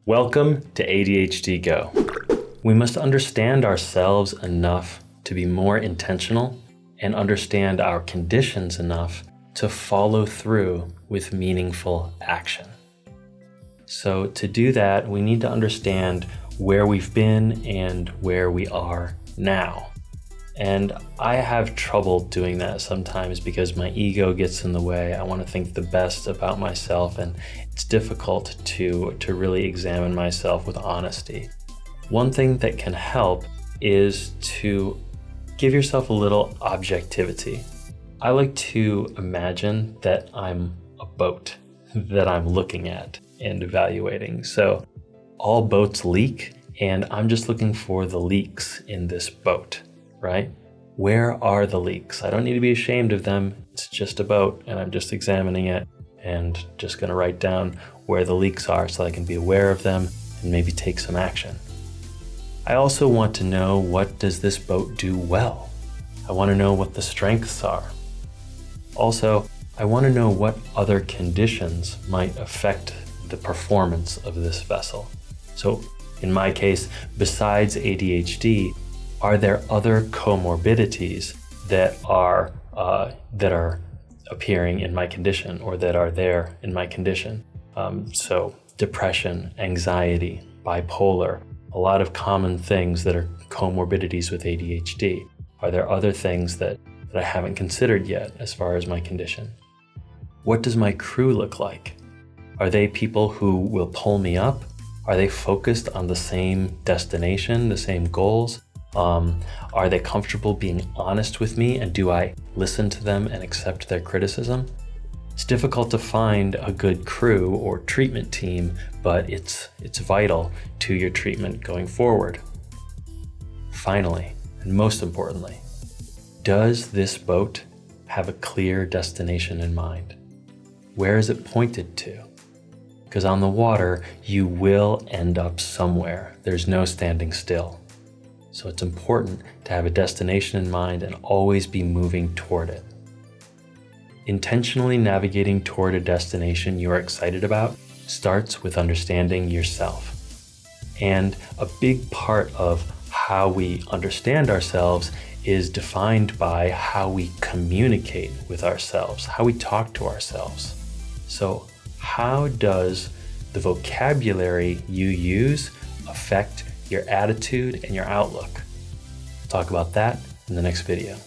Welcome to ADHD Go. We must understand ourselves enough to be more intentional and understand our conditions enough to follow through with meaningful action. So to do that, we need to understand where we've been and where we are now. And I have trouble doing that sometimes because my ego gets in the way. I want to think the best about myself, and it's difficult to really examine myself with honesty. One thing that can help is to give yourself a little objectivity. I like to imagine that I'm a boat that I'm looking at and evaluating. So all boats leak, and I'm just looking for the leaks in this boat. Right? Where are the leaks? I don't need to be ashamed of them. It's just a boat, and I'm just examining it and just going to write down where the leaks are so I can be aware of them and maybe take some action. I also want to know, what does this boat do well? I want to know what the strengths are. Also, I want to know what other conditions might affect the performance of this vessel. So in my case, besides ADHD, are there other comorbidities that are appearing in my condition, or that are there in my condition? So depression, anxiety, bipolar, a lot of common things that are comorbidities with ADHD. Are there other things that I haven't considered yet as far as my condition? What does my crew look like? Are they people who will pull me up? Are they focused on the same destination, the same goals? Are they comfortable being honest with me, and do I listen to them and accept their criticism? It's difficult to find a good crew or treatment team, but it's vital to your treatment going forward. Finally, and most importantly, does this boat have a clear destination in mind? Where is it pointed to? Because on the water, you will end up somewhere. There's no standing still. So it's important to have a destination in mind and always be moving toward it. Intentionally navigating toward a destination you are excited about starts with understanding yourself. And a big part of how we understand ourselves is defined by how we communicate with ourselves, how we talk to ourselves. So how does the vocabulary you use affect your attitude and your outlook? Talk about that in the next video.